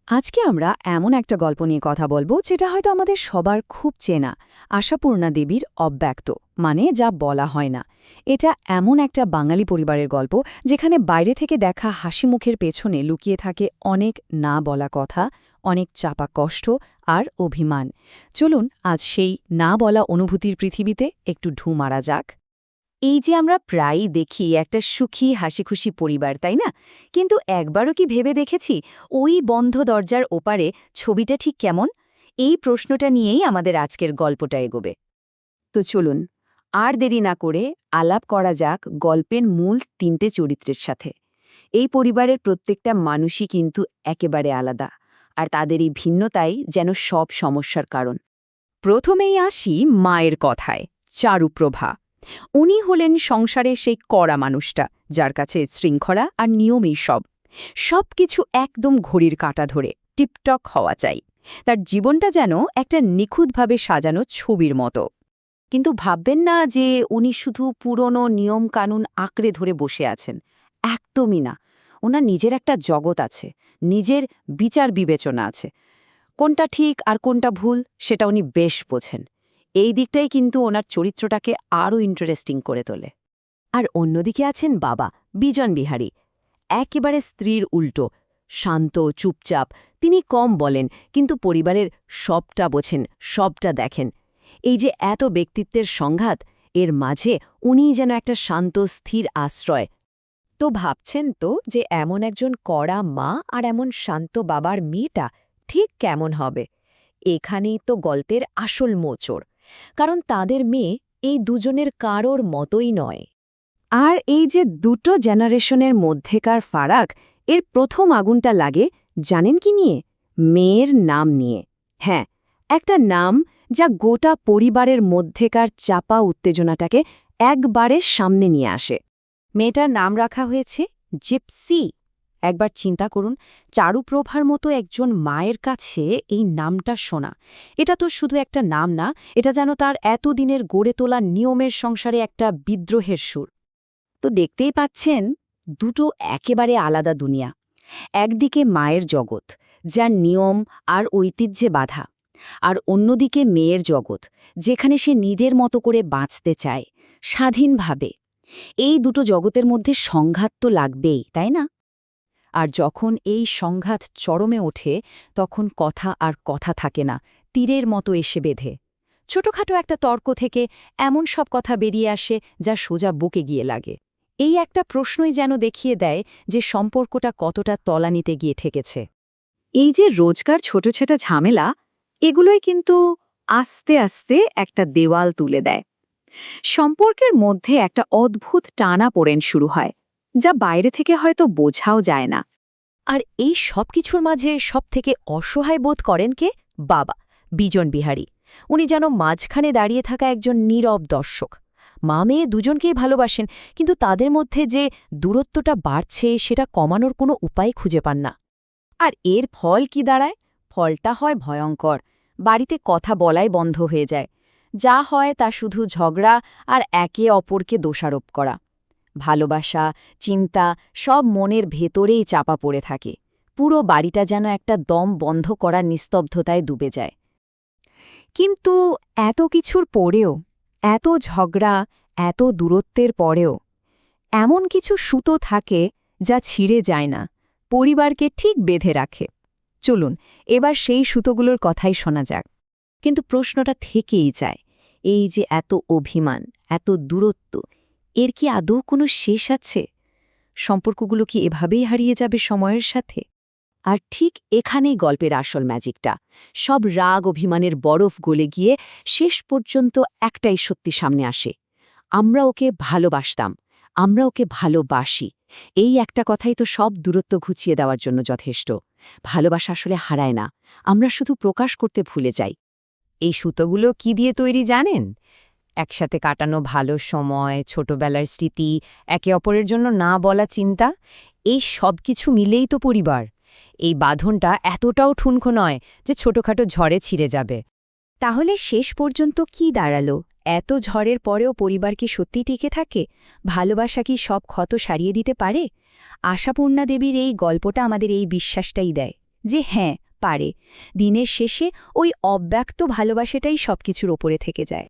আজকে আমরা এমন একটা গল্প নিয়ে কথা বলবো যেটা হয়তো আমাদের সবার খুব চেনা, আশাপূর্ণা দেবীর অব্যক্ত, মানে যা বলা হয় না। এটা এমন একটা বাঙালি পরিবারের গল্প যেখানে বাইরে থেকে দেখা হাসি মুখের পেছনে লুকিয়ে থাকে অনেক না বলা কথা, অনেক চাপা কষ্ট আর অভিমান। চলুন আজ সেই না বলা অনুভূতির পৃথিবীতে একটু ঢু মারা যাক। এই যে আমরা প্রায়ই দেখি একটা সুখী হাসিখুশি পরিবার, তাই না? কিন্তু একবারও কি ভেবে দেখেছি ওই বন্ধ দরজার ওপারে ছবিটা ঠিক কেমন? এই প্রশ্নটা নিয়েই আমাদের আজকের গল্পটা এগোবে। তো চলুন আর দেরি না করে আলাপ করা যাক গল্পের মূল তিনটে চরিত্রের সাথে। এই পরিবারের প্রত্যেকটা মানুষই কিন্তু একেবারে আলাদা, আর তাদের এই ভিন্নতাই যেন সব সমস্যার কারণ। প্রথমেই আসি মায়ের কথায়, চারুপ্রভা। উনি হলেন সংসারে সেই কড়া মানুষটা, যার কাছে শৃঙ্খলা আর নিয়মই সব কিছু একদম ঘড়ির কাঁটা ধরে টিপটক হওয়া চাই। তার জীবনটা যেন একটা নিখুঁতভাবে সাজানো ছবির মতো। কিন্তু ভাববেন না যে উনি শুধু পুরনো নিয়ম কানুন আঁকড়ে ধরে বসে আছেন। একদমই না। ওনার নিজের একটা জগৎ আছে, নিজের বিচার বিবেচনা আছে। কোনটা ঠিক আর কোনটা ভুল সেটা উনি বেশ বোঝেন। এই দিকটাই কিন্তু ওনার চরিত্রটাকে আরও ইন্টারেস্টিং করে তোলে। আর অন্যদিকে আছেন বাবা, বিজন বিহারী। একেবারে স্ত্রীর উল্টো, শান্ত, চুপচাপ। তিনি কম বলেন, কিন্তু পরিবারের সবটা বোঝেন, সবটা দেখেন। এই যে এত ব্যক্তিত্বের সংঘাত, এর মাঝে উনিই যেন একটা শান্ত, স্থির আশ্রয়। তো ভাবছেন তো যে এমন একজন কড়া মা আর এমন শান্ত বাবার মেয়েটা ঠিক কেমন হবে? এখানেই তো গল্পের আসল মোচড়। কারণ তাদের মেয়ে এই দুজনের কারোর মতোই নয়। আর এই যে দুটো জেনারেশনের মধ্যেকার ফারাক, এর প্রথম আগুনটা লাগে জানেন কি নিয়ে? মেয়ের নাম নিয়ে। হ্যাঁ, একটা নাম যা গোটা পরিবারের মধ্যেকার চাপা উত্তেজনাটাকে একবারে সামনে নিয়ে আসে। মেয়েটার নাম রাখা হয়েছে জিপসি। একবার চিন্তা করুন, চারুপ্রভার মতো একজন মায়ের কাছে এই নামটা শোনা। এটা তো শুধু একটা নাম না, এটা যেন তার এতদিনের গড়ে তোলা নিয়মের সংসারে একটা বিদ্রোহের সুর। তো দেখতেই পাচ্ছেন, দুটো একেবারে আলাদা দুনিয়া। একদিকে মায়ের জগৎ, যার নিয়ম আর ঐতিহ্যে বাঁধা, আর অন্যদিকে মেয়ের জগৎ, যেখানে সে নিজের মতো করে বাঁচতে চায়, স্বাধীনভাবে। এই দুটো জগতের মধ্যে সংঘাত তো লাগবেই, তাই না? আর যখন এই সংঘাত চরমে ওঠে, তখন কথা আর কথা থাকে না, তীরের মতো এসে বেঁধে। ছোটখাটো একটা তর্ক থেকে এমন সব কথা বেরিয়ে আসে যা সোজা বুকে গিয়ে লাগে। এই একটা প্রশ্নই যেন দেখিয়ে দেয় যে সম্পর্কটা কতটা তলানিতে গিয়ে ঠেকেছে। এই যে রোজকার ছোট ছোট ঝামেলা, এগুলোই কিন্তু আস্তে আস্তে একটা দেওয়াল তুলে দেয়। সম্পর্কের মধ্যে একটা অদ্ভুত টানাপোড়েন শুরু হয়, যা বাইরে থেকে হয়তো বোঝাও যায় না। আর এই সব কিছুর মাঝে সবথেকে অসহায় বোধ করেন কে? বাবা, বিজন বিহারী। উনি যেন মাঝখানে দাঁড়িয়ে থাকা একজন নীরব দর্শক। মা মেয়ে দুজনকেই ভালোবাসেন, কিন্তু তাদের মধ্যে যে দূরত্বটা বাড়ছে সেটা কমানোর কোনো উপায় খুঁজে পান না। আর এর ফল কি দাঁড়ায়? ফলটা হয় ভয়ঙ্কর। বাড়িতে কথা বলাই বন্ধ হয়ে যায়। যা হয় তা শুধু ঝগড়া আর একে অপরকে দোষারোপ করা। ভালোবাসা, চিন্তা সব মনের ভেতরেই চাপা পড়ে থাকে। পুরো বাড়িটা যেন একটা দম বন্ধ করা নিস্তব্ধতায় ডুবে যায়। কিন্তু এত কিছুর পরেও, এত ঝগড়া, এত দূরত্বের পরেও এমন কিছু সুতো থাকে যা ছিঁড়ে যায় না, পরিবারকে ঠিক বেঁধে রাখে। চলুন এবার সেই সুতোগুলোর কথাই শোনা যাক। কিন্তু প্রশ্নটা থেকেই যায়, এই যে এত অভিমান, এত দূরত্ব, এর কি আদৌ কোনো শেষ আছে? সম্পর্কগুলো কি এভাবেই হারিয়ে যাবে সময়ের সাথে? আর ঠিক এখানেই গল্পের আসল ম্যাজিকটা। সব রাগ অভিমানের বরফ গলে গিয়ে শেষ পর্যন্ত একটাই সত্যি সামনে আসে। আমরা ওকে ভালোবাসতাম, আমরা ওকে ভালোবাসি। এই একটা কথাই তো সব দূরত্ব ঘুচিয়ে দেওয়ার জন্য যথেষ্ট। ভালোবাসা আসলে হারায় না, আমরা শুধু প্রকাশ করতে ভুলে যাই। এই সুতোগুলো কি দিয়ে তৈরি জানেন? একসাথে কাটানো ভালো সময়, ছোটবেলার স্মৃতি, একে অপরের জন্য না বলা চিন্তা, এই সব কিছু মিলেই তো পরিবার। এই বাঁধনটা এতটাও ঠুনকো নয় যে ছোটখাটো ঝড়ে ছিঁড়ে যাবে। তাহলে শেষ পর্যন্ত কি দাঁড়ালো? এত ঝড়ের পরেও পরিবার কি সত্যি টিকে থাকে? ভালোবাসা কি সব ক্ষত সারিয়ে দিতে পারে? আশাপূর্ণা দেবীর এই গল্পটা আমাদের এই বিশ্বাসটাই দেয় যে হ্যাঁ পারে। দিনের শেষে ওই অব্যক্ত ভালোবাসাটাই সবকিছুর ওপরে থেকে যায়।